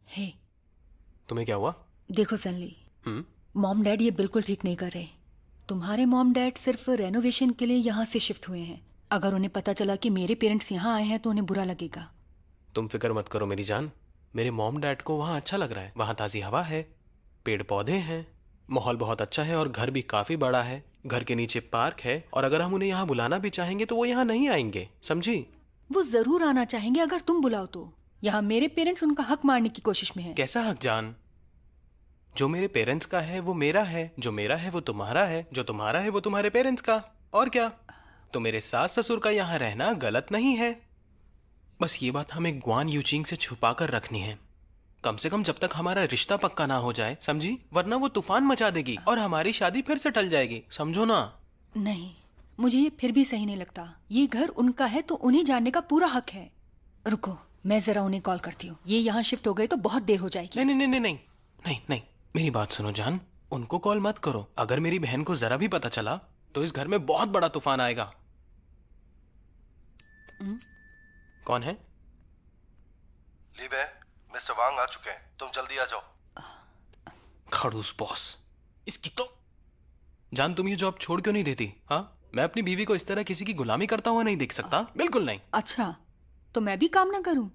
हे, तुम्हें क्या हुआ? देखो सनली, मॉम डैड ये बिल्कुल ठीक नहीं कर रहे। तुम्हारे मॉम डैड सिर्फ रेनोवेशन के लिए यहाँ से शिफ्ट हुए हैं। अगर उन्हें पता चला कि मेरे पेरेंट्स यहाँ आए हैं तो उन्हें बुरा लगेगा। तुम फिक्र मत करो मेरी जान, मेरे मॉम डैड को वहाँ अच्छा लग रहा है। वहाँ ताज़ी हवा है, पेड़ पौधे हैं, माहौल बहुत अच्छा है और घर भी काफ़ी बड़ा है। घर के नीचे पार्क है और अगर हम उन्हें यहाँ बुलाना भी चाहेंगे तो वो यहाँ नहीं आएंगे, समझी? वो जरूर आना चाहेंगे अगर तुम बुलाओ तो। यहाँ मेरे पेरेंट्स उनका हक मारने की कोशिश में हैं। कैसा हक जान? जो मेरे पेरेंट्स का है वो मेरा है, जो मेरा है वो तुम्हारा है, जो तुम्हारा है वो तुम्हारे पेरेंट्स का। और क्या? तो मेरे सास ससुर का यहाँ रहना गलत नहीं है। बस ये बात हमें ग्वान यूचिंग से छुपा कर रखनी है, कम से कम जब तक हमारा रिश्ता पक्का ना हो जाए, समझी? वरना वो तूफान मचा देगी और हमारी शादी फिर से टल जाएगी, समझो ना? नहीं, मुझे ये फिर भी सही नहीं लगता। ये घर उनका है तो उन्हें जानने का पूरा हक है। रुको, मैं जरा उन्हें कॉल करती हूँ। ये यहाँ शिफ्ट हो गए तो बहुत देर हो जाएगी। नहीं नहीं नहीं नहीं नहीं नहीं, मेरी बात सुनो जान, उनको कॉल मत करो। अगर मेरी बहन को जरा भी पता चला तो इस घर में बहुत बड़ा तूफान आएगा। कौन है? लीबे, मिस्टर वांग आ चुके हैं, तुम जल्दी आ जाओ। खड़ूस बॉस, इसकी तो जान, तुम ये जॉब छोड़ क्यों नहीं देती? हाँ, मैं अपनी बीवी को इस तरह किसी की गुलामी करता हुआ नहीं देख सकता, बिल्कुल नहीं। अच्छा, तो मैं भी काम ना करूं?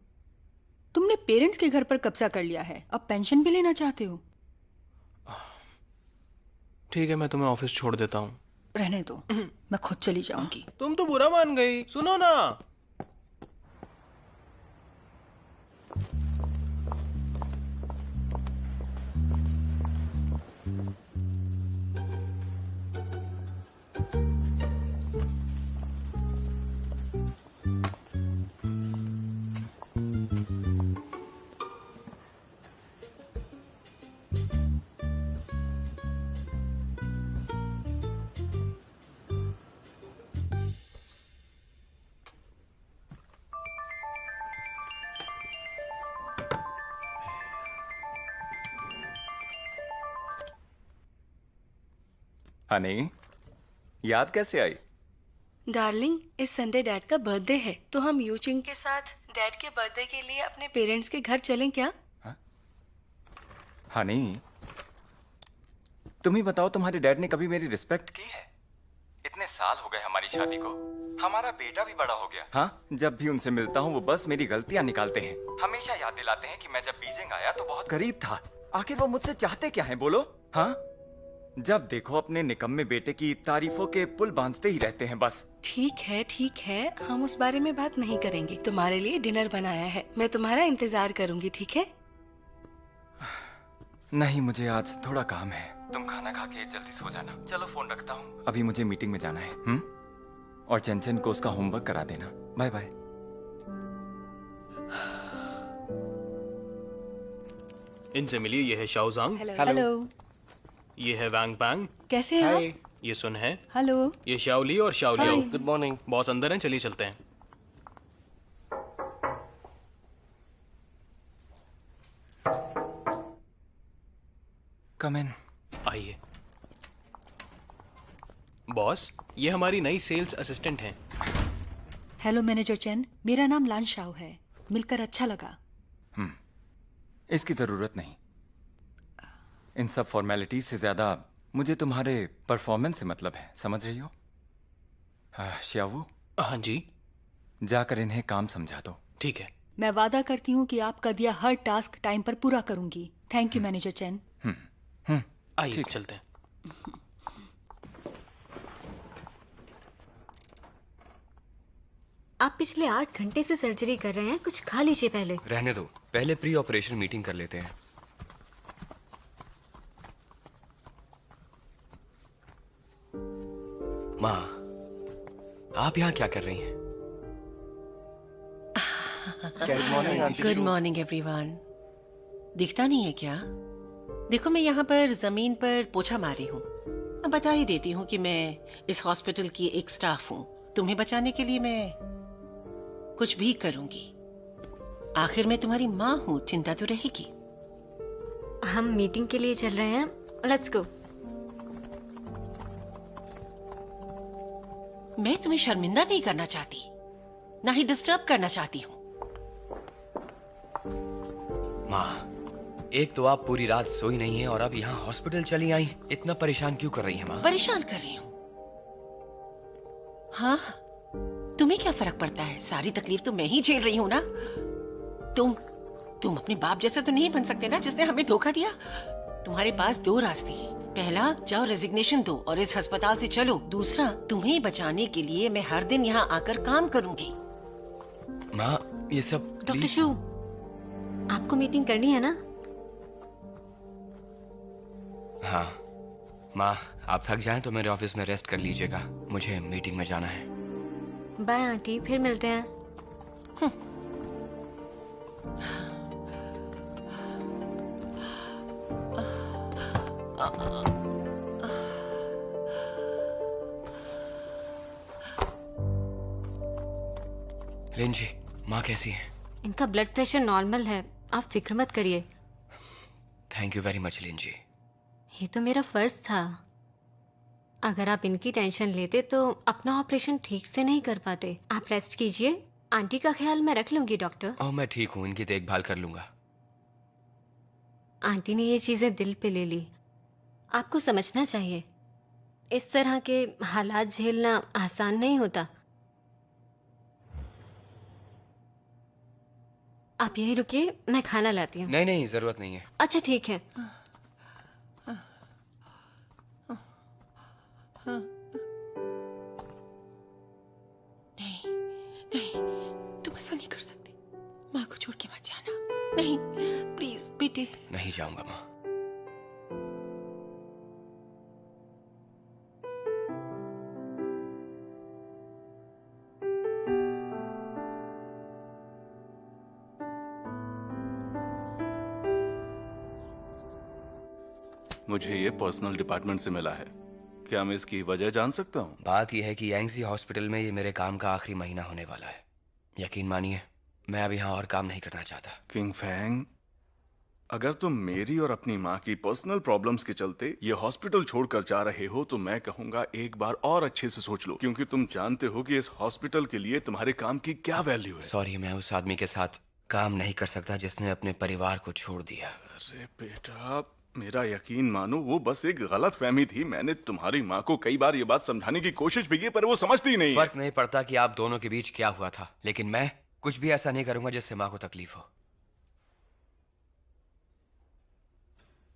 तुमने पेरेंट्स के घर पर कब्जा कर लिया है, अब पेंशन भी लेना चाहते हो? ठीक है, मैं तुम्हें ऑफिस छोड़ देता हूँ। रहने दो, मैं खुद चली जाऊंगी। तुम तो बुरा मान गई, सुनो ना। हनी, याद कैसे आई? डार्लिंग, इस संडे डैड का बर्थडे है तो हम यूचिंग के साथ डैड के बर्थडे के लिए अपने पेरेंट्स के घर चलें क्या? हनी, तुम ही बताओ, तुम्हारे डैड ने कभी मेरी रिस्पेक्ट की है? इतने साल हो गए हमारी शादी को, हमारा बेटा भी बड़ा हो गया। हाँ, जब भी उनसे मिलता हूँ वो बस मेरी गलतियां निकालते हैं। हमेशा याद दिलाते हैं कि मैं जब बीजिंग आया तो बहुत गरीब था। आखिर वो मुझसे चाहते क्या है, बोलो? हाँ, जब देखो अपने निकम्मे बेटे की तारीफों के पुल बांधते ही रहते हैं बस। ठीक है, हम उस बारे में बात नहीं करेंगे। तुम्हारे लिए डिनर बनाया है, मैं तुम्हारा इंतजार करूंगी, ठीक है? नहीं, मुझे आज थोड़ा काम है। तुम खाना खा के जल्दी सो जाना। चलो, फोन रखता हूँ, अभी मुझे मीटिंग में जाना है। और चंचन को उसका होमवर्क करा देना। Bye bye. इनसे मिलिए, ये है शाओजांग। हेलो। ये है वांग पैंग। कैसे हैं आप? ये सुन है। हेलो। ये शाओली और शाओलियाओ। Good morning. बॉस अंदर हैं, चलिए चलते हैं। कम इन। आइए। बॉस, ये हमारी नई सेल्स असिस्टेंट हैं। हेलो मैनेजर चेन, मेरा नाम लान शाओ है। मिलकर अच्छा लगा। इसकी जरूरत नहीं। इन सब फॉर्मेलिटीज से ज्यादा मुझे तुम्हारे परफॉर्मेंस से मतलब है, समझ रही हो? श्यावू, हाँ जी। जाकर इन्हें काम समझा दो। ठीक है। मैं वादा करती हूँ कि आपका दिया हर टास्क टाइम पर पूरा करूंगी। Thank you manager chain. आइए चलते हैं। आप पिछले 8 घंटे से सर्जरी कर रहे हैं, कुछ खा लीजिए पहले। रहने दो, पहले प्री ऑपरेशन मीटिंग कर लेते हैं। माँ, आप यहाँ क्या कर रही हैं? Good morning aunty. Good morning everyone. दिखता नहीं है क्या? देखो मैं यहाँ पर जमीन पर पोछा मार रही हूँ। अब बता ही देती हूँ कि मैं इस हॉस्पिटल की एक स्टाफ हूँ। तुम्हें बचाने के लिए मैं कुछ भी करूंगी। आखिर मैं तुम्हारी माँ हूँ, चिंता तो रहेगी। हम मीटिंग के लिए चल रहे हैं, लेट्स गो। मैं तुम्हें शर्मिंदा नहीं करना चाहती, ना ही डिस्टर्ब करना चाहती हूँ। माँ, एक तो आप पूरी रात सोई नहीं है और अब यहाँ हॉस्पिटल चली आई। इतना परेशान क्यों कर रही हैं माँ? परेशान कर रही हूँ? हाँ, तुम्हें क्या फर्क पड़ता है? सारी तकलीफ तो मैं ही झेल रही हूँ ना। तुम अपने बाप जैसा तो नहीं बन सकते ना, जिसने हमें धोखा दिया। तुम्हारे पास दो रास्ते हैं। पहला, जाओ रेजिग्नेशन दो और इस अस्पताल से चलो। दूसरा, तुम्हें बचाने के लिए मैं हर दिन यहाँ आकर काम करूंगी। माँ, ये सब डॉक्टर प्लीज। शू, आपको मीटिंग करनी है ना? हाँ माँ, आप थक जाएं तो मेरे ऑफिस में रेस्ट कर लीजिएगा। मुझे मीटिंग में जाना है। बाय आंटी, फिर मिलते हैं। लिन जी, माँ कैसी है? इनका ब्लड प्रेशर नॉर्मल है, आप फिक्र मत करिए। थैंक यू वेरी मच लिन जी। ये तो मेरा फर्ज था। अगर आप इनकी टेंशन लेते तो अपना ऑपरेशन ठीक से नहीं कर पाते। आप रेस्ट कीजिए, आंटी का ख्याल मैं रख लूंगी डॉक्टर। ओह, मैं ठीक हूँ, इनकी देखभाल कर लूंगा। आंटी ने ये चीजें दिल पे ले ली। आपको समझना चाहिए, इस तरह के हालात झेलना आसान नहीं होता। आप यही रुकिए, मैं खाना लाती हूँ। नहीं नहीं, जरूरत नहीं है। अच्छा ठीक है। नहीं नहीं, तुम ऐसा नहीं कर सकते। माँ को छोड़ के मत जाना। नहीं प्लीज बेटे। नहीं जाऊंगा माँ। मुझे ये पर्सनल डिपार्टमेंट से मिला है। क्या मैं इसकी वजह जान सकता हूँ? बात यह है कि यंगजी हॉस्पिटल में ये मेरे काम का आखिरी महीना होने वाला है। यकीन मानिए, मैं अब यहाँ और काम नहीं करना चाहता। किंग फैंग, अगर तुम मेरी और अपनी माँ की पर्सनल प्रॉब्लम्स के चलते ये हॉस्पिटल छोड़कर जा रहे हो तो मैं कहूंगा एक बार और अच्छे से सोच लो, क्योंकि तुम जानते हो कि इस हॉस्पिटल के लिए तुम्हारे काम की क्या वैल्यू है। सॉरी, मैं उस आदमी के साथ काम नहीं कर सकता जिसने अपने परिवार को छोड़ दिया। अरे बेटा, मेरा यकीन मानो, वो बस एक गलत फहमी थी। मैंने तुम्हारी माँ को कई बार ये बात समझाने की कोशिश भी की, पर वो समझती नहीं। फर्क नहीं पड़ता कि आप दोनों के बीच क्या हुआ था, लेकिन मैं कुछ भी ऐसा नहीं करूंगा जिससे माँ को तकलीफ हो।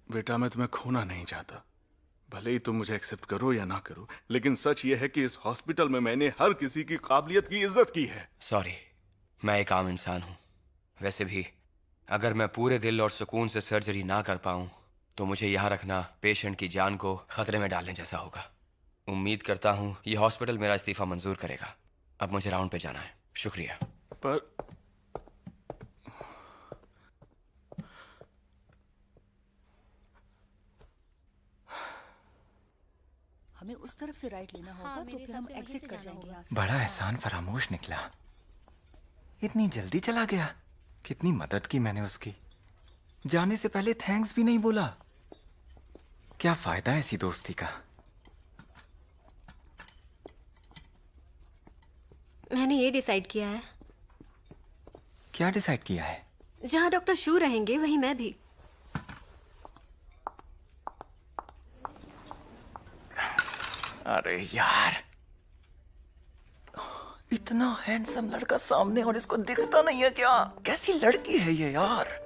बेटा, मैं तुम्हें खोना नहीं चाहता। भले ही तुम मुझे एक्सेप्ट करो या ना करो, लेकिन सच ये है कि इस हॉस्पिटल में मैंने हर किसी की काबिलियत की इज्जत की है। सॉरी, मैं एक आम इंसान हूँ। वैसे भी अगर मैं पूरे दिल और सुकून से सर्जरी ना कर पाऊं तो मुझे यहाँ रखना पेशेंट की जान को खतरे में डालने जैसा होगा। उम्मीद करता हूँ ये हॉस्पिटल मेरा इस्तीफा मंजूर करेगा। अब मुझे राउंड पे जाना है। शुक्रिया। पर हमें उस तरफ से राइट लेना होगा, तो फिर हम एग्जिट कर जाएंगे यहाँ से। बड़ा एहसान फरामोश निकला। इतनी जल्दी चला गया। कितनी मदद की मैंने उसकी। जाने से पहले थैंक्स भी नहीं बोला। क्या फायदा है ऐसी दोस्ती का। मैंने ये डिसाइड किया है, क्या डिसाइड किया है? जहाँ डॉक्टर शू रहेंगे वहीं मैं भी। अरे यार, इतना हैंडसम लड़का सामने और इसको दिखता नहीं है क्या? कैसी लड़की है ये यार।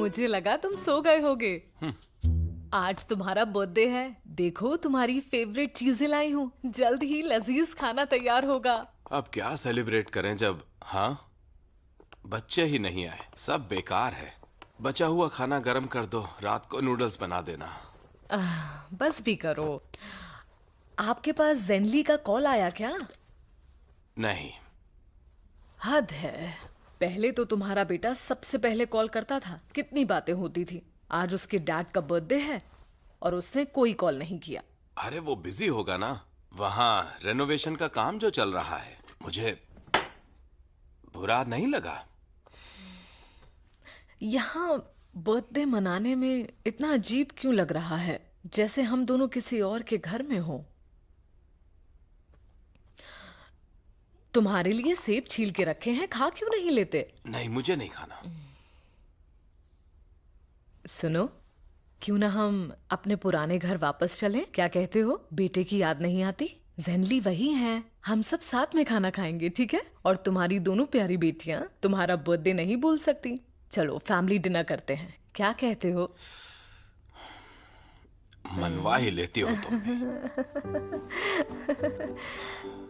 मुझे लगा तुम सो गए होगे। आज तुम्हारा बर्थडे है, देखो तुम्हारी फेवरेट चीजें लाई हूँ। जल्द ही लजीज खाना तैयार होगा। अब क्या सेलिब्रेट करें जब बच्चे ही नहीं आए, सब बेकार है। बचा हुआ खाना गर्म कर दो, रात को नूडल्स बना देना। बस भी करो। आपके पास जेनली का कॉल आया क्या? नहीं। हद है, पहले तो तुम्हारा बेटा सबसे पहले कॉल करता था, कितनी बातें होती थी। आज उसके डैड का बर्थडे है और उसने कोई कॉल नहीं किया। अरे वो बिजी होगा ना, वहाँ रेनोवेशन का काम जो चल रहा है। मुझे बुरा नहीं लगा। यहाँ बर्थडे मनाने में इतना अजीब क्यों लग रहा है, जैसे हम दोनों किसी और के घर में हो। तुम्हारे लिए सेब छील के रखे हैं, खा क्यों नहीं लेते? नहीं, मुझे नहीं खाना। सुनो, क्यों ना हम अपने पुराने घर वापस चलें? क्या कहते हो? बेटे की याद नहीं आती? जेनली वही हैं, हम सब साथ में खाना खाएंगे, ठीक है? और तुम्हारी दोनों प्यारी बेटियां तुम्हारा बर्थडे नहीं भूल सकती। चलो फैमिली डिनर करते हैं, क्या कहते हो? मनवा ही लेती हो तुम।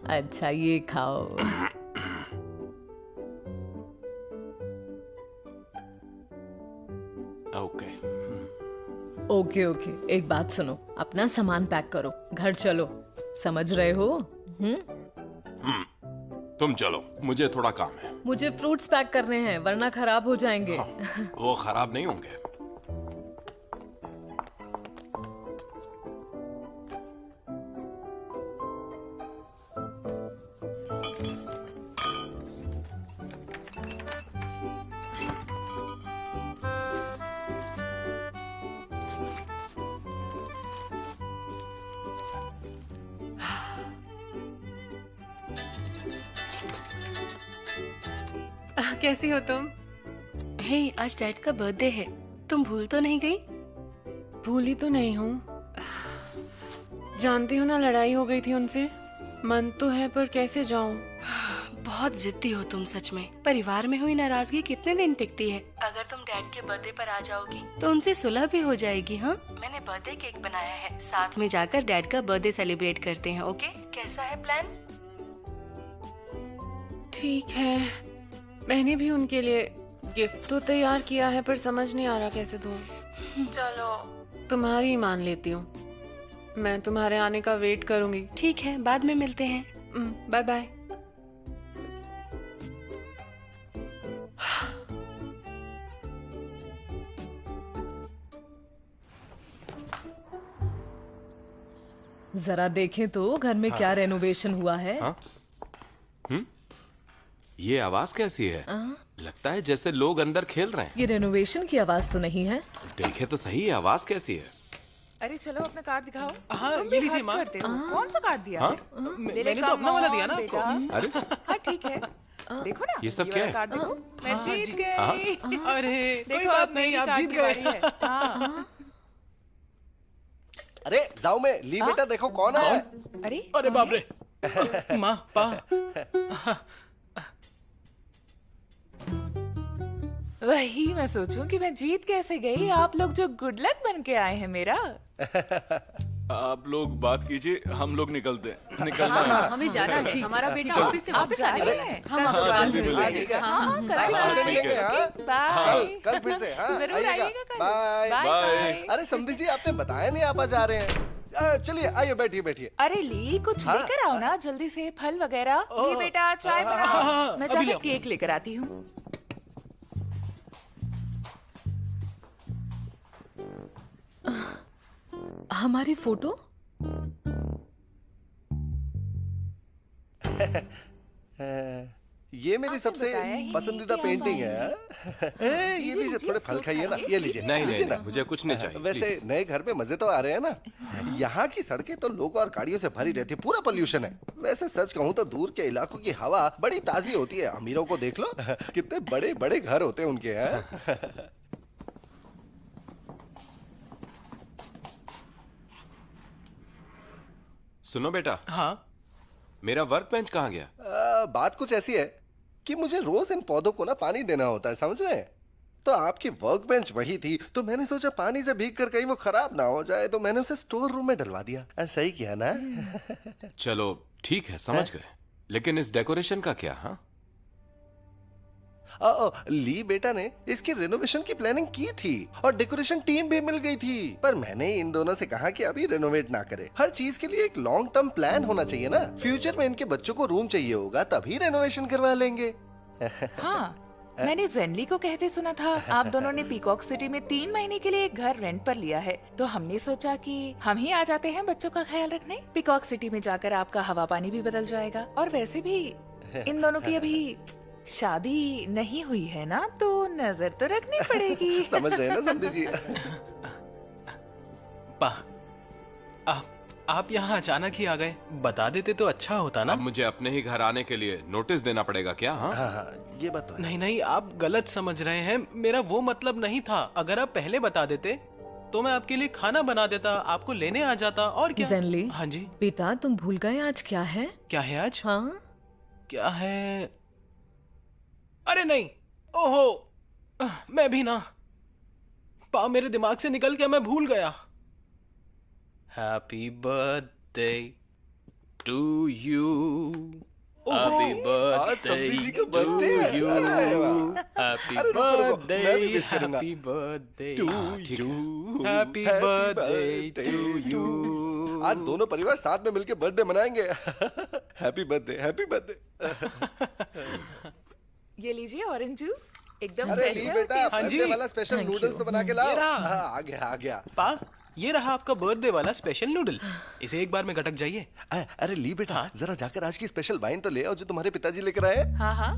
अच्छा ये खाओ। ओके ओके ओके, एक बात सुनो, अपना सामान पैक करो, घर चलो, समझ रहे हो? तुम चलो, मुझे थोड़ा काम है। मुझे फ्रूट्स पैक करने हैं, वरना खराब हो जाएंगे। वो खराब नहीं होंगे। कैसी हो तुम? हे, आज डैड का बर्थडे है, तुम भूल तो नहीं गई? भूली तो नहीं हूँ, जानती हो ना, लड़ाई हो गई थी उनसे। मन तो है पर कैसे जाऊँ। बहुत जिद्दी हो तुम सच में। परिवार में हुई नाराजगी कितने दिन टिकती है? अगर तुम डैड के बर्थडे पर आ जाओगी तो उनसे सुलह भी हो जाएगी। हाँ, मैंने बर्थडे केक बनाया है, साथ में जाकर डैड का बर्थडे सेलिब्रेट करते हैं। ओके, कैसा है प्लान? ठीक है, मैंने भी उनके लिए गिफ्ट तो तैयार किया है, पर समझ नहीं आ रहा कैसे दूँ। चलो तुम्हारी ही मान लेती हूँ, मैं तुम्हारे आने का वेट करूंगी। ठीक है, बाद में मिलते हैं। Bye bye. जरा देखें तो घर में क्या रेनोवेशन हुआ है। ये आवाज कैसी है? लगता है जैसे लोग अंदर खेल रहे हैं। ये रेनोवेशन की आवाज तो नहीं है। देखे तो सही, ये आवाज कैसी है? अरे चलो अपना कार्ड दिखाओ। हाँ, ये लीजिए माँ। कौन सा कार्ड दिया है? मैंने तो अपना वाला दिया ना आपको। अरे हाँ ठीक है, देखो ना, ये सब क्या है? कार्ड देखो, मैं जीत गई। अरे कोई देखो बात अब नहीं, मेरी आप कार्ड जीत की गए। बारी है। हाँ। अरे जाओ में ली बेटा, देखो कौन है। अरे बाप रे, माँ पा। वही मैं सोचूं कि मैं जीत कैसे गई। आप लोग जो गुड लक बन के आए हैं मेरा। आप लोग बात कीजिए, हम लोग निकलते हैं। निकलना है। हाँ, हमें जाना है, हमारा बेटा ऑफिस से वापस आने वाला है। हम आपसे बात करेंगे। हाँ, कल फिर से जरूर आइएगा कल। Bye bye. अरे समधी जी, आपने बताया नहीं आप जा रहे हैं। चलिए आइए, बैठिए बैठिए। अरे ली, कुछ लेकर आओ ना जल्दी से, फल वगैरह। ली बेटा, चाय बनाओ, मैं जाकर केक लेकर आती हूँ। हमारी फोटो? ये मेरी सबसे पसंदीदा पेंटिंग है। ये लीजिए, थोड़े फल खाइए ना, ये लीजिए। नहीं नहीं, नहीं, मुझे कुछ नहीं चाहिए। वैसे नए घर पे मजे तो आ रहे हैं ना। यहाँ की सड़कें तो लोगों और गाड़ियों से भरी रहती है, पूरा पोल्यूशन है। वैसे सच कहूँ तो दूर के इलाकों की हवा बड़ी ताजी होती है। अमीरों को देख लो, कितने बड़े बड़े घर होते हैं उनके। हैं सुनो बेटा। हाँ, मेरा वर्क बेंच कहाँ गया? बात कुछ ऐसी है कि मुझे रोज इन पौधों को ना पानी देना होता है, समझ रहे हैं? तो आपकी वर्क बेंच वही थी, तो मैंने सोचा पानी से भीग कर कहीं वो खराब ना हो जाए, तो मैंने उसे स्टोर रूम में डलवा दिया। सही किया ना? चलो ठीक है, समझ गए, लेकिन इस डेकोरेशन का क्या? हाँ, ली बेटा ने इसकी रेनोवेशन की प्लानिंग की थी और डेकोरेशन टीम भी मिल गई थी, पर मैंने इन दोनों से कहा कि अभी रेनोवेट ना करे। हर चीज के लिए एक लॉन्ग टर्म प्लान होना चाहिए ना। फ्यूचर में इनके बच्चों को रूम चाहिए होगा, तभी रेनोवेशन करवा लेंगे। हाँ, मैंने जेनली को कहते सुना था आप दोनों ने पीकॉक सिटी में 3 महीने के लिए एक घर रेंट पर लिया है, तो हमने सोचा कि हम ही आ जाते हैं बच्चों का ख्याल रखने। पीकॉक सिटी में जाकर आपका हवा पानी भी बदल जाएगा, और वैसे भी इन दोनों की अभी शादी नहीं हुई है ना, तो नजर तो रखनी पड़ेगी। समझ रहे हैं ना समधी जी? आप यहाँ अचानक ही आ गए, बता देते तो अच्छा होता ना। अब मुझे अपने ही घर आने के लिए नोटिस देना पड़ेगा क्या? हाँ, ये बात तो नहीं नहीं, आप गलत समझ रहे हैं, मेरा वो मतलब नहीं था। अगर आप पहले बता देते तो मैं आपके लिए खाना बना देता, आपको लेने आ जाता, और क्या। जेनली, हाँ जी बेटा तुम भूल गए आज क्या है? क्या है आज? हाँ क्या है? अरे नहीं, ओहो, मैं भी ना, मेरे दिमाग से निकल गया, मैं भूल गया। Happy birthday to you, happy birthday to you, happy birthday, happy birthday to you, happy birthday to you. आज दोनों परिवार साथ में मिलकर बर्थडे मनाएंगे। Happy birthday, happy birthday. ये लीजिए ऑरेंज जूस, एकदम अरे फ्रेश ली है, बेटा, टेस्टी। बर्थडे वाला स्पेशल नूडल्स तो बना के लाओ। आ गया आ गया। पा, ये रहा आपका बर्थडे वाला स्पेशल नूडल, इसे एक बार में गटक जाइए। अरे ली बेटा, जरा जाकर आज की स्पेशल वाइन तो ले आओ जो तुम्हारे पिताजी लेकर आए। हाँ हाँ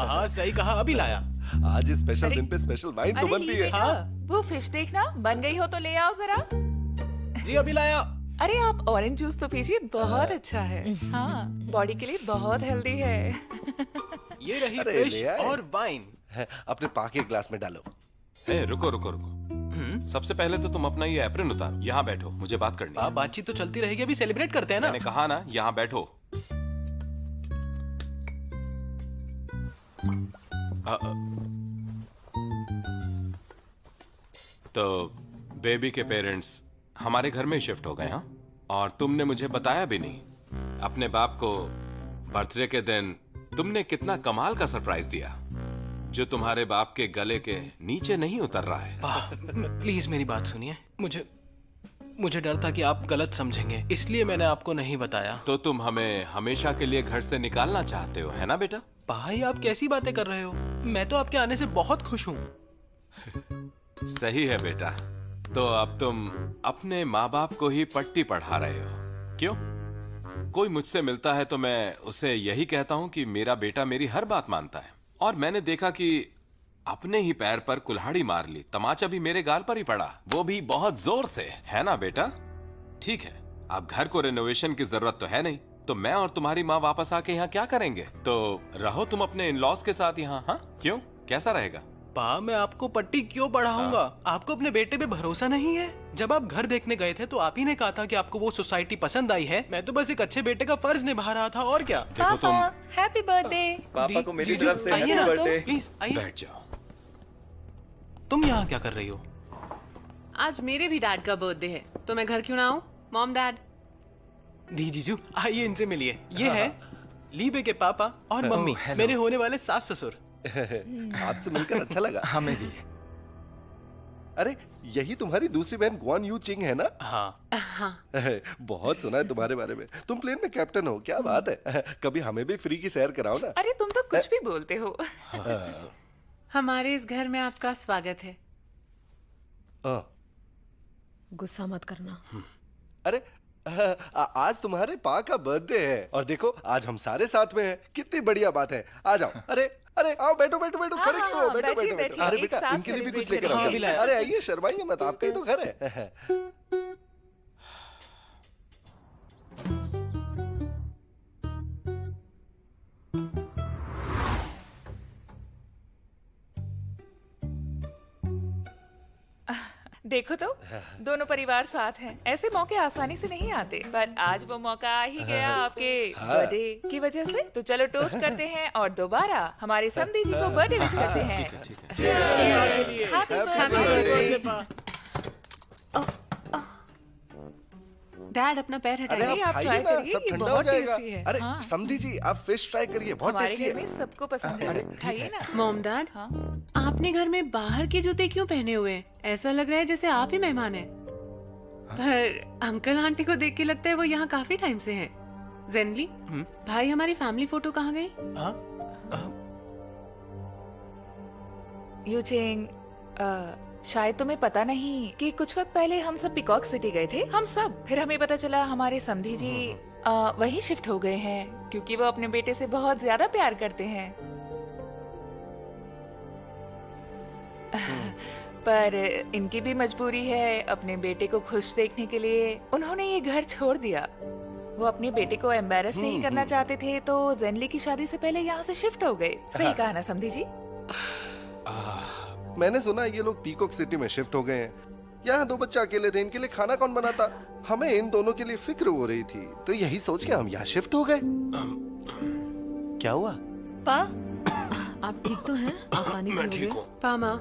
हाँ, सही कहा, अभी लाया। आज इस स्पेशल दिन पे स्पेशल वाइन तो अरे बनती ली है। बेटा, वो फिश देखना बन गई हो तो ले आओ जरा। जी अभी लाया। अरे आप ऑरेंज जूस तो पीजिए, बहुत अच्छा है। हाँ, बॉडी के लिए बहुत हेल्दी है। ये रही अरे फिश ले आए। और वाइन। अपने पाके ग्लास में डालो। रुको रुको रुको, सबसे पहले तो तुम अपना ये एप्रन उतारो, यहाँ बैठो, मुझे बात करनी है। बातचीत तो चलती रहेगी, अभी सेलिब्रेट करते हैं ना। मैंने कहा ना, यहाँ बैठो। तो बेबी के पेरेंट्स हमारे घर में शिफ्ट हो गए। हाँ, और तुमने मुझे बताया भी नहीं। अपने बाप को बर्थडे के दिन तुमने कितना कमाल का सरप्राइज दिया, जो तुम्हारे बाप के गले के नीचे नहीं उतर रहा है। प्लीज मेरी बात सुनिए, मुझे डर था कि आप गलत समझेंगे, इसलिए मैंने आपको नहीं बताया। तो तुम हमें हमेशा के लिए घर से निकालना चाहते हो, है ना बेटा? भाई आप कैसी बातें कर रहे हो, मैं तो आपके आने से बहुत खुश हूँ। सही है बेटा, तो अब तुम अपने माँ बाप को ही पट्टी पढ़ा रहे हो, क्यों? कोई मुझसे मिलता है तो मैं उसे यही कहता हूँ कि मेरा बेटा मेरी हर बात मानता है, और मैंने देखा कि अपने ही पैर पर कुल्हाड़ी मार ली, तमाचा भी मेरे गाल पर ही पड़ा, वो भी बहुत जोर से, है ना बेटा? ठीक है, अब घर को रेनोवेशन की जरूरत तो है नहीं, तो मैं और तुम्हारी माँ वापस आके यहाँ क्या करेंगे? तो रहो तुम अपने इन लॉज के साथ यहाँ। हाँ, क्यों, कैसा रहेगा? पा, मैं आपको पट्टी क्यों पढ़ाऊंगा? आपको अपने बेटे पे भरोसा नहीं है? जब आप घर देखने गए थे तो आप ही ने कहा था कि आपको वो सोसाइटी पसंद आई है। मैं तो बस एक अच्छे बेटे का फर्ज निभा रहा था, और क्या। देखो तुम, हैप्पी बर्थडे। पापा को मेरी जीजू, तरफ से आइए हैप्पी ना, बर्थडे। प्लीज आइए। बैठ जाओ। तुम यहाँ क्या कर रही हो? आज मेरे भी डैड का बर्थडे है, तो मैं घर क्यों ना आऊँ? Mom dad. दी जीजू, आइए इनसे मिलिए। ये है लीबे के पापा और मम्मी, मेरे होने वाले सास ससुर। आपसे मिलकर अच्छा लगा। हमें भी। अरे यही तुम्हारी दूसरी बहन गुआन यू चिंग है ना? हाँ। बहुत सुना है तुम्हारे बारे में, तुम प्लेन में कैप्टन हो, क्या बात है। कभी हमें भी फ्री की सैर कराओ ना। अरे तुम तो कुछ भी बोलते हो। हमारे इस घर में आपका स्वागत है। गुस्सा मत करना। अरे आज तुम्हारे पा का बर्थडे है, और देखो आज हम सारे साथ में हैं, कितनी बढ़िया बात है। आ जाओ। अरे अरे आओ, बैठो बैठो बैठो, खड़े क्यों हो? बैठो बैठो बैठो। अरे बेटा, इनके लिए भी कुछ लेकर आओ। अरे आइए, शर्माइए मत, आपका ही तो घर है। देखो तो दोनों परिवार साथ हैं। ऐसे मौके आसानी से नहीं आते, पर आज वो मौका आ ही गया आपके बर्थडे की वजह से। तो चलो टोस्ट करते हैं और दोबारा हमारे समधी जी को बर्थडे विश करते हैं। Happy birthday. डैड अपना पैर अरे हटाइए। आप आप खाइए try ना, करिए, सब ये ठंडा हो बहुत जाएगा। tasty है। अरे हाँ। समधी जी, आप फिश ट्राई करिए, बहुत हमारे टेस्टी घर है। में सबको पसंद है, खाइए ना। मॉम डैड, हाँ। आपने घर में बाहर के जूते क्यों पहने हुए हैं? ऐसा लग रहा है जैसे आप ही मेहमान हैं। पर अंकल आंटी को देख के लगता है वो यहाँ काफी टाइम से हैं। जेनली, भाई हमारी फैमिली फोटो कहाँ गई? यूचिंग, शायद तुम्हें पता नहीं कि कुछ वक्त पहले हम सब पिकॉक सिटी गए थे, हम सब। फिर हमें पता चला हमारे समधी जी वहीं शिफ्ट हो गए हैं, क्योंकि वो अपने बेटे से बहुत ज्यादा प्यार करते हैं। पर इनकी भी मजबूरी है, अपने बेटे को खुश देखने के लिए उन्होंने ये घर छोड़ दिया। वो अपने बेटे को एम्बेरस नहीं करना चाहते थे, तो जेनली की शादी से पहले यहाँ से शिफ्ट हो गए। सही कहा ना समधी जी? मैंने सुना ये लोग पीकॉक सिटी में शिफ्ट हो गए हैं। यहाँ 2 बच्चे अकेले थे, इनके लिए खाना कौन बनाता? हमें इन दोनों के लिए फिक्र हो रही थी, तो यही सोच के हम यहाँ शिफ्ट हो गए। क्या हुआ? पा, आप ठीक तो हैं? आप पानी पियोगे? पामा,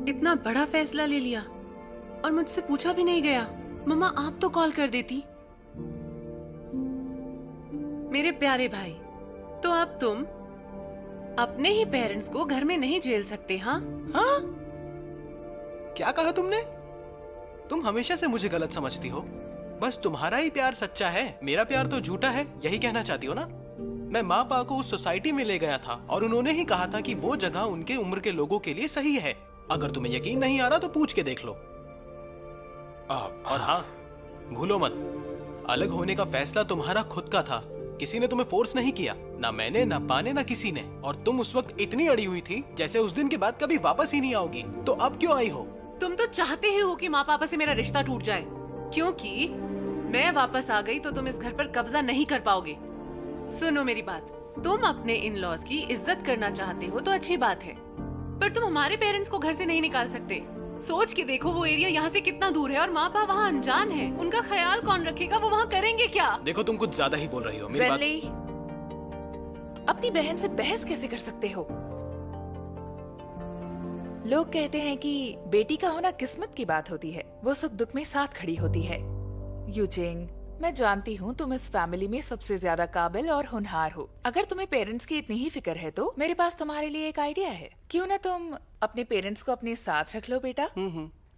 इतना बड़ा फैसला ले लिया और मुझसे पूछा भी नहीं गया। मम्मा आप तो कॉल कर देती। मेरे प्यारे भाई, तो अब तुम अपने ही पेरेंट्स को घर में नहीं झेल सकते? हाँ हाँ? क्या कहा तुमने? तुम हमेशा से मुझे गलत समझती हो। बस तुम्हारा ही प्यार सच्चा है, मेरा प्यार तो झूठा है, यही कहना चाहती हो ना? मैं माँ बाप को उस सोसाइटी में ले गया था और उन्होंने ही कहा था कि वो जगह उनके उम्र के लोगों के लिए सही है। अगर तुम्हें यकीन नहीं आ रहा तो पूछ के देख लो। और हाँ, भूलो मत, अलग होने का फैसला तुम्हारा खुद का था। किसी ने तुम्हें फोर्स नहीं किया, ना मैंने, ना पाने, ना किसी ने। और तुम उस वक्त इतनी अड़ी हुई थी जैसे उस दिन के बाद कभी वापस ही नहीं आओगी। तो अब क्यों आई हो? तुम तो चाहते ही हो कि माँ पापा से मेरा रिश्ता टूट जाए, क्योंकि मैं वापस आ गई तो तुम इस घर पर कब्जा नहीं कर पाओगे। सुनो मेरी बात, तुम अपने इन लॉज की इज्जत करना चाहते हो तो अच्छी बात है, पर तुम हमारे पेरेंट्स को घर से नहीं निकाल सकते। सोच के देखो वो एरिया यहाँ से कितना दूर है और माँ बाप वहाँ अनजान है। उनका ख्याल कौन रखेगा? वो वहाँ करेंगे क्या? देखो तुम कुछ ज्यादा ही बोल रही हो। मेरी जेनली, अपनी बहन से बहस कैसे कर सकते हो? लोग कहते हैं कि बेटी का होना किस्मत की बात होती है, वो सुख दुख में साथ खड़ी होती है। यूजिंग, मैं जानती हूँ तुम इस फैमिली में सबसे ज्यादा काबिल और होनहार हो। अगर तुम्हें पेरेंट्स की इतनी ही फिक्र है तो मेरे पास तुम्हारे लिए एक आइडिया है। क्यों ना तुम अपने पेरेंट्स को अपने साथ रख लो बेटा।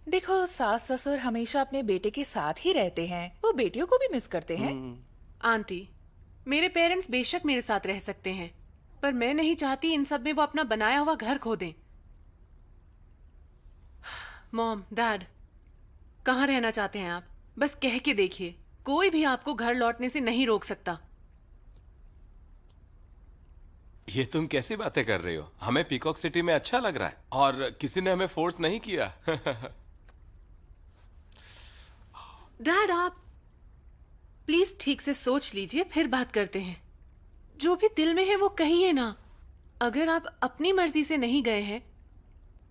देखो, सास ससुर हमेशा अपने बेटे के साथ ही रहते हैं, वो बेटियों को भी मिस करते हैं। आंटी, मेरे पेरेंट्स बेशक मेरे साथ रह सकते हैं, पर मैं नहीं चाहती इन सब में वो अपना बनाया हुआ घर खो दें। मॉम, डैड, कहाँ रहना चाहते हैं आप? बस कह के देखिए, कोई भी आपको घर लौटने से नहीं रोक सकता। ये तुम कैसी बातें कर रही हो? हमें पीकॉक सिटी में अच्छा लग रहा है और किसी ने हमें फोर्स नहीं किया। डैड, आप प्लीज ठीक से सोच लीजिए, फिर बात करते हैं। जो भी दिल में है वो कहिए ना। अगर आप अपनी मर्जी से नहीं गए हैं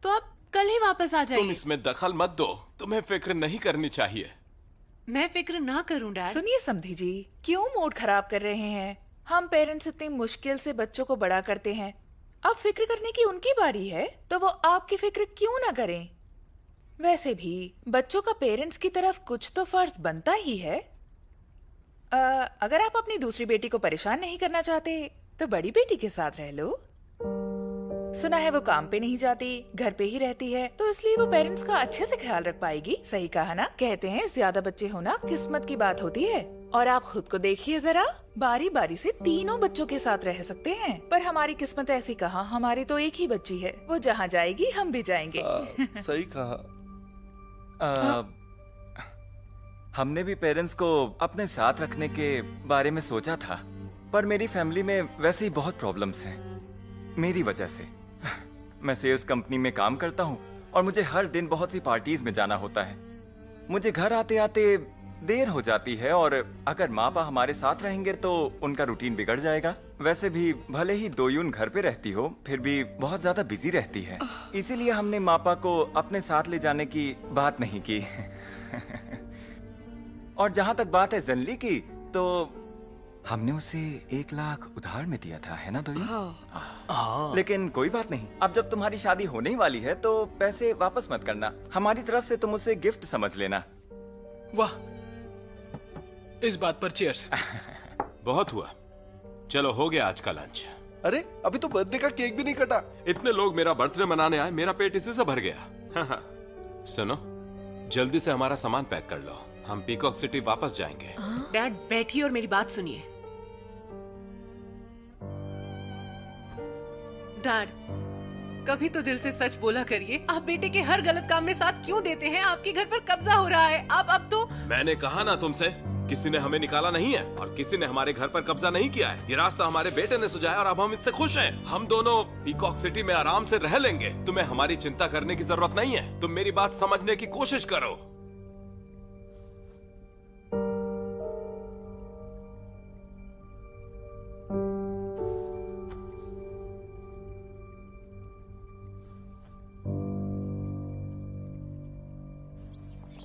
तो आप कल ही वापस आ जाइए। तुम इसमें दखल मत दो, तुम्हें फिक्र नहीं करनी चाहिए। मैं फिक्र ना करूं डैड? सुनिए समधी जी, क्यों मूड खराब कर रहे हैं? हम पेरेंट्स इतनी मुश्किल से बच्चों को बड़ा करते हैं। अब फिक्र करने की उनकी बारी है, तो वो आपकी फिक्र क्यों ना करें? वैसे भी बच्चों का पेरेंट्स की तरफ कुछ तो फर्ज बनता ही है। अगर आप अपनी दूसरी बेटी को परेशान नहीं करना चाहते तो बड़ी बेटी के साथ रह लो। सुना है वो काम पे नहीं जाती, घर पे ही रहती है, तो इसलिए वो पेरेंट्स का अच्छे से ख्याल रख पाएगी। सही कहा ना? कहते हैं ज्यादा बच्चे होना किस्मत की बात होती है। और आप खुद को देखिए जरा, बारी बारी से तीनों बच्चों के साथ रह सकते हैं, पर हमारी किस्मत ऐसी कहाँ, हमारी तो एक ही बच्ची है। वो जहाँ जाएगी हम भी जाएंगे। सही कहा। हमने भी पेरेंट्स को अपने साथ रखने के बारे में सोचा था, पर मेरी फैमिली में वैसे ही बहुत प्रॉब्लम्स हैं मेरी वजह से। मैं सेल्स कंपनी में काम करता हूँ और मुझे हर दिन बहुत सी पार्टीज में जाना होता है। मुझे घर आते आते देर हो जाती है और अगर माँ बाप हमारे साथ रहेंगे तो उनका रूटीन बिगड़ जाएगा। वैसे भी भले ही दोयुन घर पे रहती हो, फिर भी बहुत ज्यादा बिजी रहती है, इसीलिए हमने मापा को अपने साथ ले जाने की बात नहीं की। और जहां तक बात है जनली की, तो हमने उसे 1 लाख उधार में दिया था, है ना दोयुन? लेकिन कोई बात नहीं, अब जब तुम्हारी शादी होने ही वाली है तो पैसे वापस मत करना, हमारी तरफ से तुम उसे गिफ्ट समझ लेना। वाह, इस बात पर चीयर्स। बहुत हुआ, चलो हो गया आज का लंच। अरे अभी तो बर्थडे का केक भी नहीं कटा। इतने लोग मेरा बर्थडे मनाने आए, मेरा पेट इसी से भर गया। सुनो, जल्दी से हमारा सामान पैक कर लो, हम पीकॉक सिटी वापस जाएंगे। डैड बैठिए और मेरी बात सुनिए। डैड, कभी तो दिल से सच बोला करिए, आप बेटे के हर गलत काम में साथ क्यों देते हैं? आपके घर पर कब्जा हो रहा है, आप अब तो। मैंने कहा ना तुमसे, किसी ने हमें निकाला नहीं है और किसी ने हमारे घर पर कब्जा नहीं किया है। ये रास्ता हमारे बेटे ने सुझाया और अब हम इससे खुश हैं। हम दोनों पीकॉक सिटी में आराम से रह लेंगे। तुम्हें हमारी चिंता करने की जरूरत नहीं है। तुम मेरी बात समझने की कोशिश करो।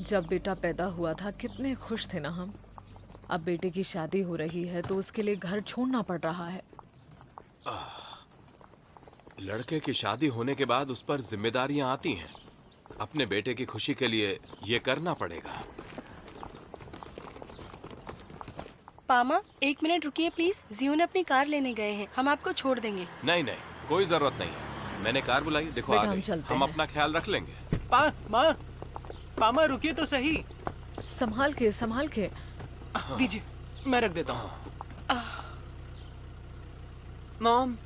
जब बेटा पैदा हुआ था कितने खुश थे ना हम। अब बेटे की शादी हो रही है तो उसके लिए घर छोड़ना पड़ रहा है। लड़के की शादी होने के बाद उस पर जिम्मेदारियां आती हैं। अपने बेटे की खुशी के लिए ये करना पड़ेगा। पामा, 1 मिनट रुकिए प्लीज, जियो ने अपनी कार लेने गए हैं, हम आपको छोड़ देंगे। नहीं नहीं, कोई जरूरत नहीं है, मैंने कार बुलाई, देखो आ गई। हम अपना ख्याल रख लेंगे। पामा रुकिए तो सही। संभाल के दीजिए, मैं रख देता हूँ। मॉम,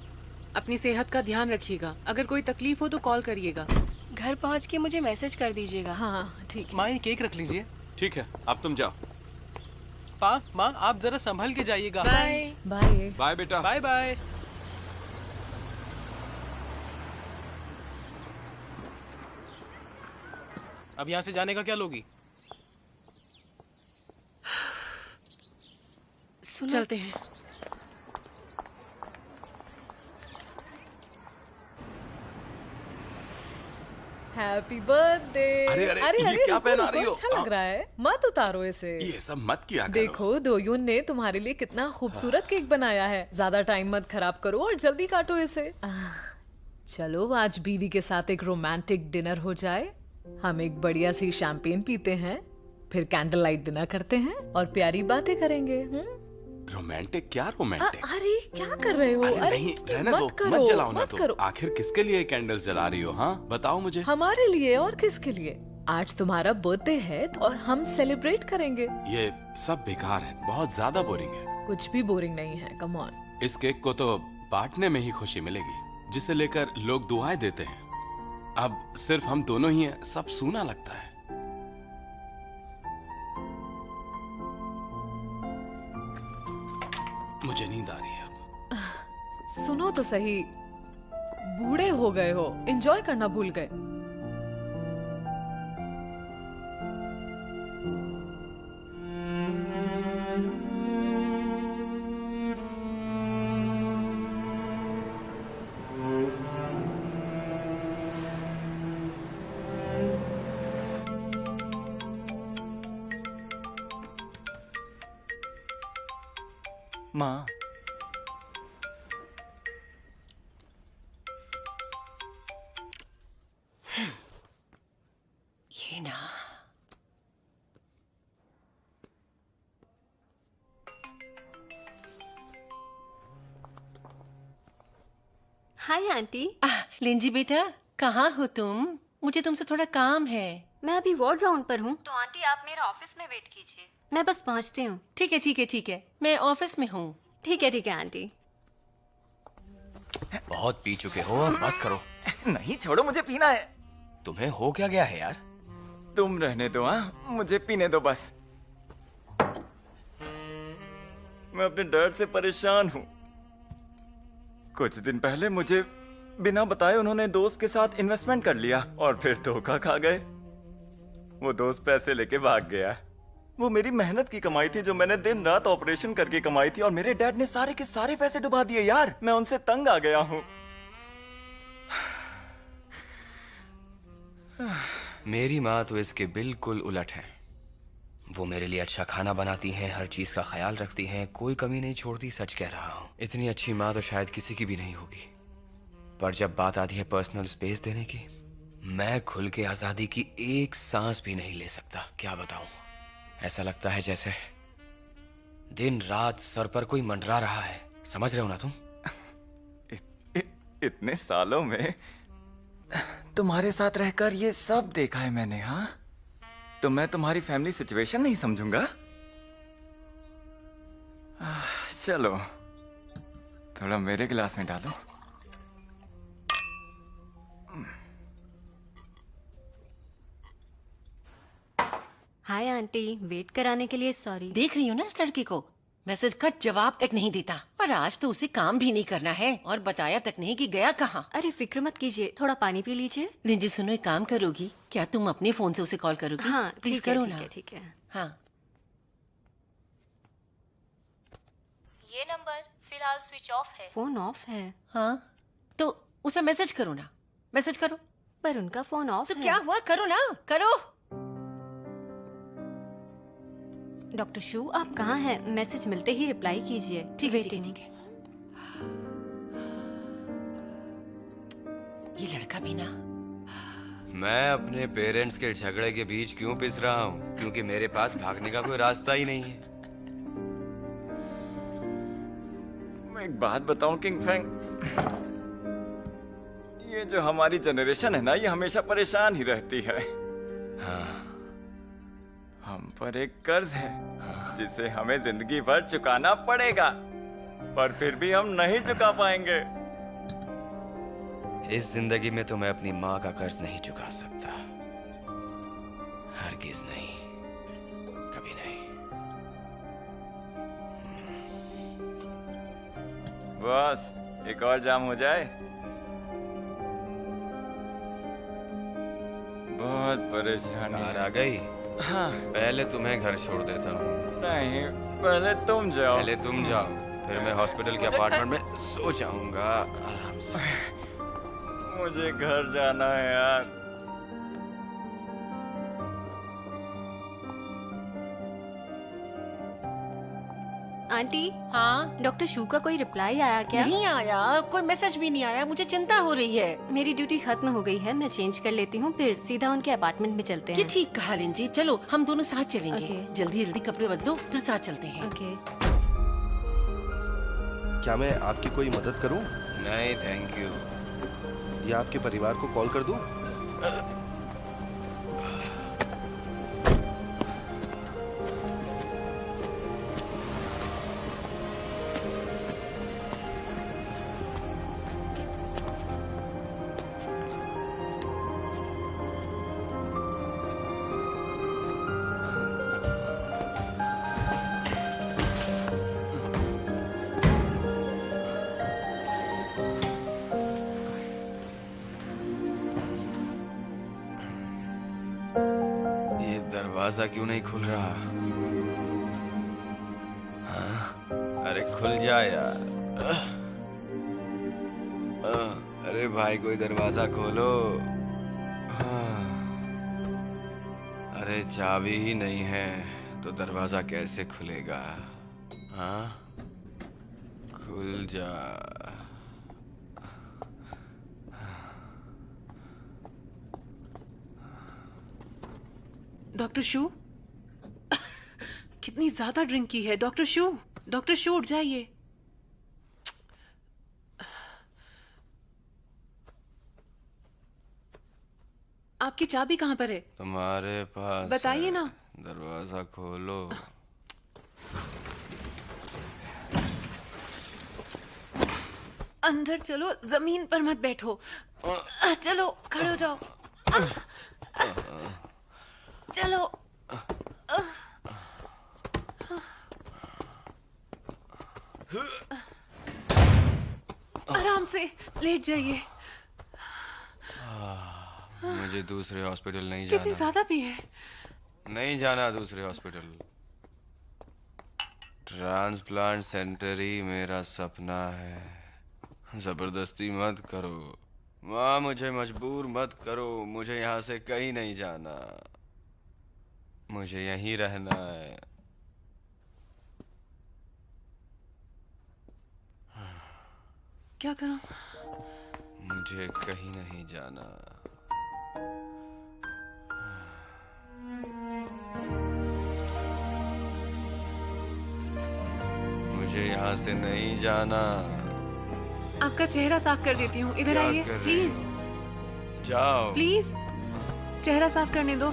अपनी सेहत का ध्यान रखिएगा, अगर कोई तकलीफ हो तो कॉल करिएगा। घर पहुँच के मुझे मैसेज कर दीजिएगा। हाँ ठीक है। माँ, ये केक रख लीजिए। ठीक है, अब तुम जाओ। माँ आप जरा संभल के जाइएगा। बाय बाय बाय बेटा। Bye bye. अब यहाँ से जाने का क्या लोगी? चलते हैं। Happy birthday. अरे, ये क्या पहना रही हो? अच्छा लग रहा है, मत उतारो इसे। ये सब मत किया करो। देखो दोयुन ने तुम्हारे लिए कितना खूबसूरत केक बनाया है। ज्यादा टाइम मत खराब करो और जल्दी काटो इसे। चलो आज बीवी के साथ एक रोमांटिक डिनर हो जाए। हम एक बढ़िया सी शैंपेन पीते हैं, फिर कैंडल लाइट डिनर करते हैं और प्यारी बातें करेंगे। रोमांटिक? क्या रोमांटिक? अरे क्या कर रहे हो? अरे नहीं, रहने दो, मत जलाओ ना तो। आखिर किसके लिए कैंडल्स जला रही हो? हाँ बताओ मुझे। हमारे लिए, और किसके लिए? आज तुम्हारा बर्थडे है और हम सेलिब्रेट करेंगे। ये सब बेकार है, बहुत ज्यादा बोरिंग है। कुछ भी बोरिंग नहीं है, कम ऑन। इस केक को तो बांटने में ही खुशी मिलेगी, जिसे लेकर लोग दुआएं देते हैं। अब सिर्फ हम दोनों ही हैं, सब सूना लगता है। मुझे नींद आ रही है अब। सुनो तो सही, बूढ़े हो गए हो, एंजॉय करना भूल गए। माँ, ये ना, हाय आंटी। लिंजी बेटा, कहाँ हो तुम? मुझे तुमसे थोड़ा काम है। मैं अभी वार्ड राउंड पर हूँ, तो आंटी आप मेरा ऑफिस में वेट कीजिए, मैं बस पहुँचती हूँ। ठीक है ठीक है ठीक है, मैं ऑफिस में हूँ। ठीक है आंटी। बहुत पी चुके हो, अब बस करो। नहीं छोड़ो, मुझे पीना है। तुम्हें हो क्या गया है यार? तुम रहने दो, हाँ मुझे पीने दो बस। मैं अपने डैड से परेशान हूँ। कुछ दिन पहले मुझे बिना बताए उन्होंने दोस्त के साथ इन्वेस्टमेंट कर लिया और फिर धोखा खा गए। वो दोस्त पैसे लेके भाग गया। वो मेरी मेहनत की कमाई थी जो मैंने दिन रात ऑपरेशन करके कमाई थी, और मेरे डैड ने सारे के सारे पैसे डुबा दिए यार। मैं उनसे तंग आ गया हूँ। मेरी माँ तो इसके बिल्कुल उलट है। वो मेरे लिए अच्छा खाना बनाती हैं, हर चीज का ख्याल रखती हैं, कोई कमी नहीं छोड़ती। सच कह रहा हूँ, इतनी अच्छी माँ तो शायद किसी की भी नहीं होगी। पर जब बात आती है पर्सनल स्पेस देने की, मैं खुल के आजादी की एक सांस भी नहीं ले सकता। क्या बताऊं, ऐसा लगता है जैसे दिन रात सर पर कोई मंडरा रहा है। समझ रहे हो ना तुम? इतने सालों में तुम्हारे साथ रहकर ये सब देखा है मैंने। हाँ, तो मैं तुम्हारी फैमिली सिचुएशन नहीं समझूंगा? चलो थोड़ा मेरे गिलास में डालो। हाय आंटी, वेट कराने के लिए सॉरी। देख रही हूँ ना इस लड़के को, मैसेज का जवाब तक नहीं देता। और आज तो उसे काम भी नहीं करना है और बताया तक नहीं कि गया कहाँ। अरे फिक्र मत कीजिए, थोड़ा पानी पी लीजिए। रिंजी सुनो, एक काम करोगी क्या, तुम अपने फोन से उसे कॉल करोगी? हाँ प्लीज ठीक है, करो ठीक ना। है, ठीक है। हाँ, ये नंबर फिलहाल स्विच ऑफ है। फोन ऑफ है? हाँ तो उसे मैसेज करो ना, मैसेज करो। पर उनका फोन ऑफ तो है। क्या हुआ, करो ना, करो। डॉक्टर शू, आप कहाँ हैं? मैसेज मिलते ही रिप्लाई कीजिए। ठीक है, ठीक है। ये लड़का भी ना। मैं अपने पेरेंट्स के झगड़े के बीच क्यों पिस रहा हूँ? क्योंकि मेरे पास भागने का कोई रास्ता ही नहीं है। मैं एक बात बताऊं किंग फेंग, ये जो हमारी जनरेशन है ना, ये हमेशा परेशान ही रहती है। हाँ, हम पर एक कर्ज है जिसे हमें जिंदगी भर चुकाना पड़ेगा, पर फिर भी हम नहीं चुका पाएंगे। इस जिंदगी में तो मैं अपनी माँ का कर्ज नहीं चुका सकता, हरगिज नहीं, कभी नहीं। बस एक और जाम हो जाए, बहुत परेशानी आ गई। हाँ, पहले तुम्हें घर छोड़ देता हूँ। नहीं, पहले तुम जाओ। पहले तुम जाओ, फिर मैं हॉस्पिटल के अपार्टमेंट में सो जाऊंगा आराम से। मुझे घर जाना है यार। आंटी, हाँ डॉक्टर शू का कोई रिप्लाई आया क्या? नहीं आया, कोई मैसेज भी नहीं आया। मुझे चिंता हो रही है। मेरी ड्यूटी खत्म हो गई है, मैं चेंज कर लेती हूँ, फिर सीधा उनके अपार्टमेंट में चलते ये हैं। ठीक कहा लिंजी, चलो हम दोनों साथ चलेंगे। ओके। जल्दी जल्दी कपड़े बदलो, फिर साथ चलते हैं। ओके। क्या मैं आपकी कोई मदद करूं? नहीं थैंक यू। या आपके परिवार को कॉल कर दूं? दरवाजा क्यों नहीं खुल रहा? हाँ? अरे खुल जा यार। अरे भाई कोई दरवाजा खोलो। हाँ। अरे चाबी ही नहीं है तो दरवाजा कैसे खुलेगा? हाँ? खुल जा। डॉक्टर शू, कितनी ज्यादा ड्रिंक की है डॉक्टर शू। डॉक्टर शू उठ जाइए। आपकी चाबी कहाँ पर है? तुम्हारे पास बताइए है। ना। दरवाजा खोलो। अंदर चलो, जमीन पर मत बैठो। चलो खड़े हो जाओ। चलो। आराम से लेट जाइए। मुझे दूसरे हॉस्पिटल नहीं कितनी जाना। ज्यादा भी है। नहीं जाना दूसरे हॉस्पिटल। ट्रांसप्लांट सेंटर ही मेरा सपना है। जबरदस्ती मत करो माँ, मुझे मजबूर मत करो। मुझे यहाँ से कहीं नहीं जाना, मुझे यहीं रहना है। क्या करूं? मुझे कहीं नहीं जाना। मुझे यहाँ से नहीं जाना। आपका चेहरा साफ कर देती हूँ, इधर क्या आइए कर रही प्लीज। हो? जाओ प्लीज चेहरा साफ करने दो।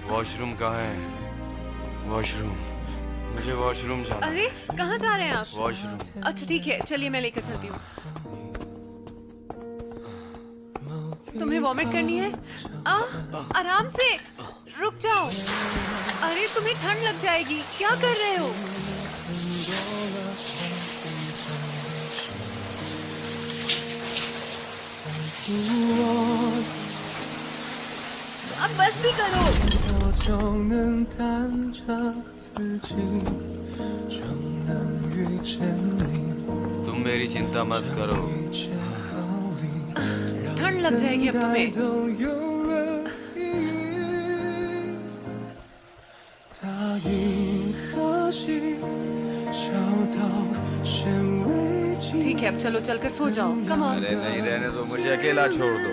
वॉशरूम कहाँ है? वॉशरूम, मुझे वॉशरूम जाना। अरे कहाँ जा रहे हैं आप? वॉशरूम। अच्छा ठीक है, चलिए मैं लेकर चलती हूँ। तुम्हें वॉमिट करनी है? आराम से, रुक जाओ। अरे तुम्हें ठंड लग जाएगी, क्या कर रहे हो? अब बस भी करो। तुम मेरी चिंता मत करो। ठंड लग जाएगी अब तुम्हें। ठीक है, अब चलो चलकर सो जाओ। Come on. अरे नहीं, रहने दो, मुझे अकेला छोड़ दो।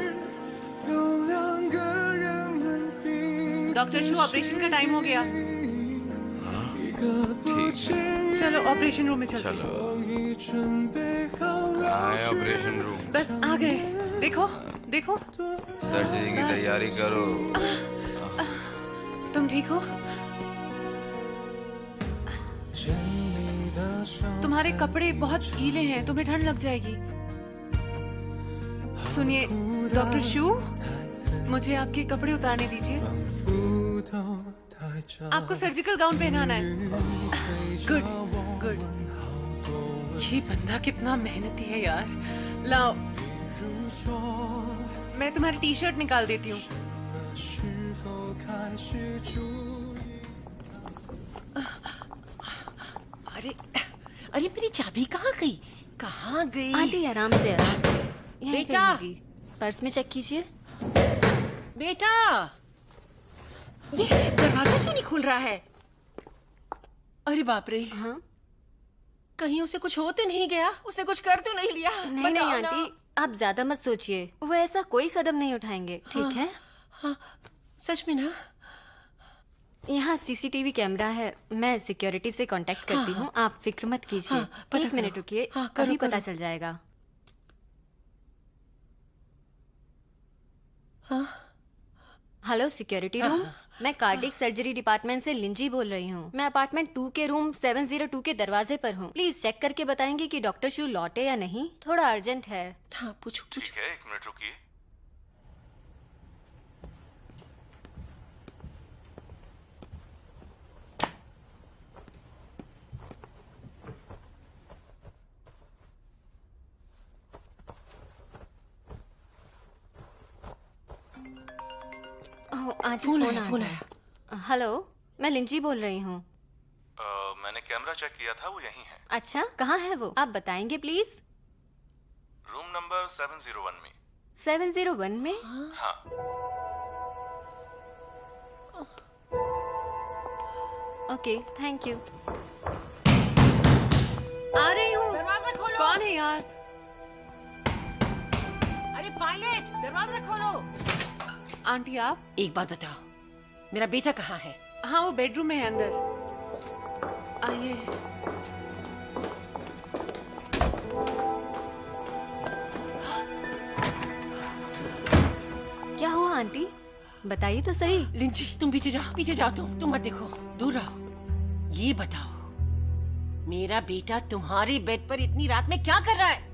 डॉक्टर शू, ऑपरेशन का टाइम हो गया। ठीक है, चलो ऑपरेशन रूम में चलते हैं। चलो। कहाँ है ऑपरेशन रूम? बस आ गए। देखो देखो। सर्जरी की तैयारी करो। तुम ठीक हो? तुम्हारे कपड़े बहुत गीले हैं, तुम्हें ठंड लग जाएगी। सुनिए डॉक्टर शू, मुझे आपके कपड़े उतारने दीजिए। आपको सर्जिकल गाउन पहनाना है। Good good. ये बंदा कितना मेहनती है यार। लाओ, मैं तुम्हारी टी शर्ट निकाल देती हूँ। अरे अरे मेरी चाबी कहाँ गई? कहाँ गई? आंटी आराम से, आराम से। यहीं बेटा! कहीं होगी। पर्स में चेक कीजिए। बेटा, ये दरवाजा क्यों नहीं खुल रहा है? अरे बाप रे। हाँ? कहीं उसे कुछ हो तो नहीं गया? उसने कुछ कर तो नहीं लिया? नहीं नहीं बताओ ना। आंटी, आप ज्यादा मत सोचिए, वो ऐसा कोई कदम नहीं उठाएंगे, ठीक है? हाँ, सच में ना? यहाँ सीसीटीवी कैमरा है, मैं सिक्योरिटी से कांटेक्ट करती हूँ, आप फिक्र मत कीजिए। हाँ, पता एक मिनट करो। रुकिए, हाँ, करो, अभी पता करो। चल जाएगा। हाँ? हेलो सिक्योरिटी रूम, मैं कार्डिक सर्जरी डिपार्टमेंट से लिंजी बोल रही हूँ। मैं अपार्टमेंट 2 के रूम 702 के दरवाजे पर हूँ। प्लीज चेक करके बताएंगे कि डॉक्टर शू लौटे या नहीं, थोड़ा अर्जेंट है। हाँ पूछो। ठीक है, 1 मिनट रुकिए। आज फोन फोन आया, आ फोन गया। हेलो, मैं लिंजी बोल रही हूँ। मैंने कैमरा चेक किया था, वो यहीं है। अच्छा, कहाँ है वो? आप बताएंगे प्लीज। रूम नंबर 701 में। 701 में? हाँ। Okay, thank you. आ रही हूँ। दरवाजा खोलो। कौन है यार? अरे पायलट, दरवाजा खोलो। आंटी आप? एक बात बताओ, मेरा बेटा कहाँ है? हाँ, वो बेडरूम में है अंदर। आइए। क्या हुआ आंटी, बताइए तो सही। लिंजी, तुम पीछे जाओ, तुम मत देखो, दूर रहो। ये बताओ, मेरा बेटा तुम्हारे बेड पर इतनी रात में क्या कर रहा है?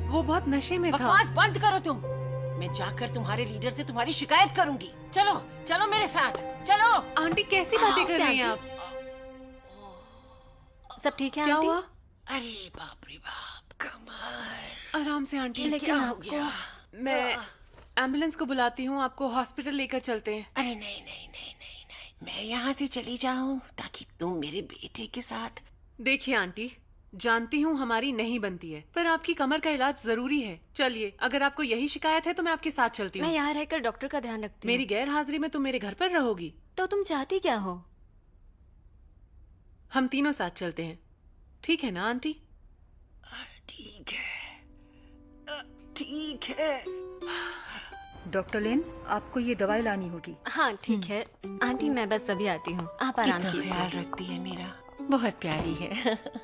वो बहुत नशे में था। बकवास बंद करो तुम। मैं जाकर तुम्हारे लीडर से तुम्हारी शिकायत करूंगी। चलो चलो मेरे साथ, चलो। आंटी कैसी बातें कर रही हैं आप? सब ठीक है क्या आंटी? हुआ? अरे बाप रे बाप, कमर। आराम से आंटी। लेकिन क्या हो आपको- गया? मैं एम्बुलेंस को बुलाती हूँ, आपको हॉस्पिटल लेकर चलते हैं। अरे नहीं नहीं नहीं नहीं नहीं, मैं यहाँ से चली जाऊं ताकि तुम मेरे बेटे के साथ। देखिए आंटी, जानती हूँ हमारी नहीं बनती है, पर आपकी कमर का इलाज जरूरी है। चलिए, अगर आपको यही शिकायत है तो मैं आपके साथ चलती हूँ। मैं यहाँ रहकर डॉक्टर का ध्यान रखती हूँ। मेरी गैर हाजिरी में तुम मेरे घर पर रहोगी? तो तुम चाहती क्या हो? हम तीनों साथ चलते हैं, ठीक है ना आंटी? ठीक है, ठीक है। डॉक्टर लेन, आपको ये दवाई लानी होगी। हाँ ठीक है आंटी, मैं बस अभी आती हूँ, आप आराम कितना कीजिए। ख्याल रखती है मेरा, बहुत प्यारी है।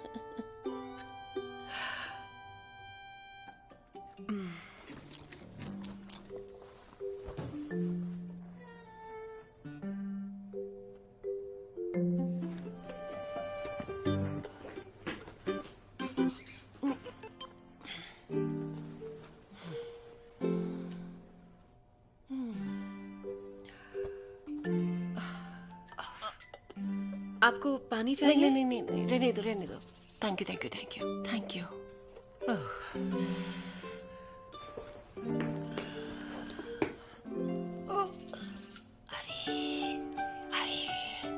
आपको पानी चाहिए? नहीं नहीं नहीं, रहने दो रहने दो। Thank you thank you thank you thank you.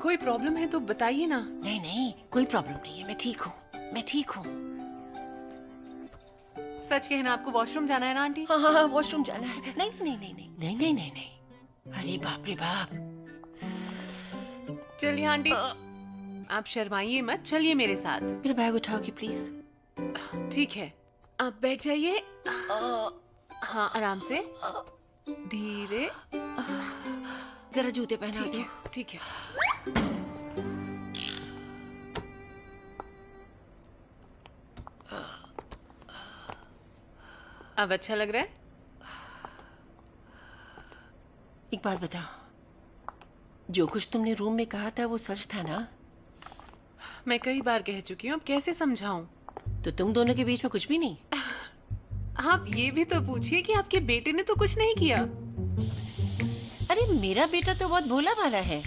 कोई प्रॉब्लम है तो बताइए ना। नहीं नहीं, कोई प्रॉब्लम नहीं है, मैं ठीक हूँ, मैं ठीक हूँ। सच कहना, आपको वॉशरूम जाना है ना आंटी? हाँ हाँ हाँ, वॉशरूम जाना है। नहीं नहीं नहीं नहीं नहीं नहीं नहीं नहीं, अरे बाप रे बाप। चलिए आंटी, आप शर्माइए मत, चलिए मेरे साथ। मेरा बैग उठाओगी प्लीज? ठीक है, आप बैठ जाइए। हाँ आराम से, धीरे। जरा जूते पहना दो। ठीक है। अब अच्छा लग रहा है? एक बात बताओ, जो कुछ तुमने रूम में कहा था वो सच था ना? मैं कई बार कह चुकी हूँ, अब कैसे समझाऊं? तो तुम दोनों के बीच में कुछ भी नहीं? आप ये भी तो पूछिए कि आपके बेटे ने तो कुछ नहीं किया। अरे मेरा बेटा तो बहुत भोला भाला है।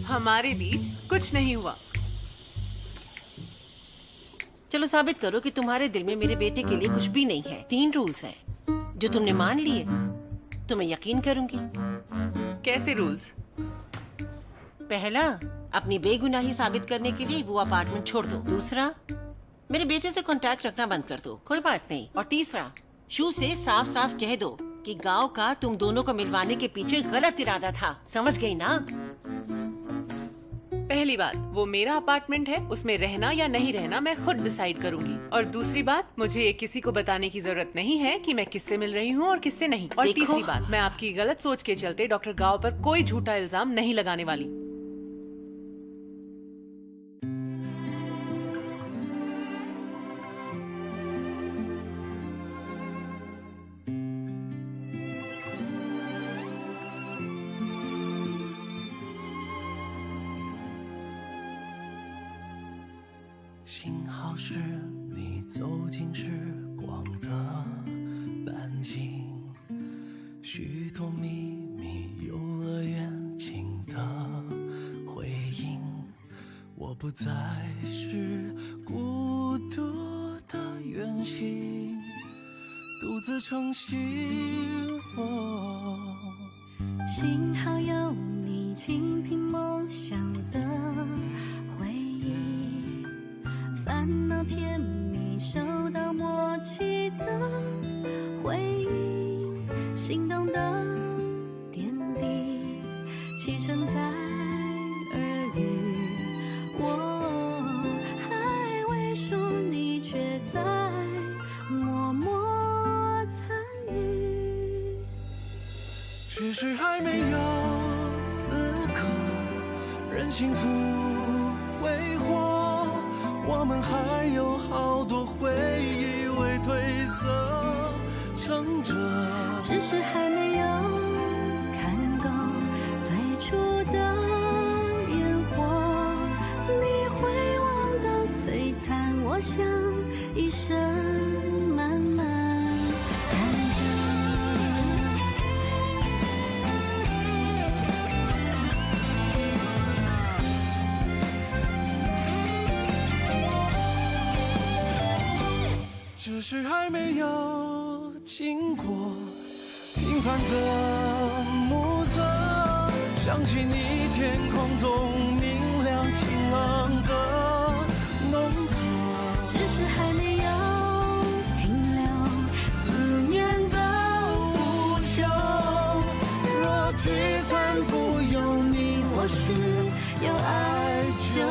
हमारे बीच कुछ नहीं हुआ। चलो साबित करो कि तुम्हारे दिल में मेरे बेटे के लिए कुछ भी नहीं है। 3 रूल्स हैं जो तुमने मान लिए, तो मैं यकीन करूंगी। कैसे रूल्स? पहला, अपनी बेगुनाही साबित करने के लिए वो अपार्टमेंट छोड़ दो। दूसरा, मेरे बेटे से कांटेक्ट रखना बंद कर दो, कोई बात नहीं। और तीसरा, शू से साफ साफ कह दो कि गांव का तुम दोनों को मिलवाने के पीछे गलत इरादा था। समझ गई ना? पहली बात, वो मेरा अपार्टमेंट है, उसमें रहना या नहीं रहना मैं खुद डिसाइड करूंगी। और दूसरी बात, मुझे ये किसी को बताने की जरूरत नहीं है कि मैं किससे मिल रही हूँ और किससे नहीं। और तीसरी बात, मैं आपकी गलत सोच के चलते डॉक्टर गांव पर कोई झूठा इल्जाम नहीं लगाने वाली।不再是孤独的远行，独自撑起我。幸好有你倾听梦想的回忆，烦恼甜蜜收到默契的回应，心动的点滴启程在耳语。我还未说，你却在默默参与。只是还没有资格任幸福挥霍，我们还有好多回忆未褪色撑着。只是还没有看够最初的烟火，你会忘到璀璨，我想一生慢慢藏着。只是还没有经过平凡的暮色，想起你天空中明亮晴朗的浓缩，只是还没有停留，思念的无休。若聚散不由你，我是有爱就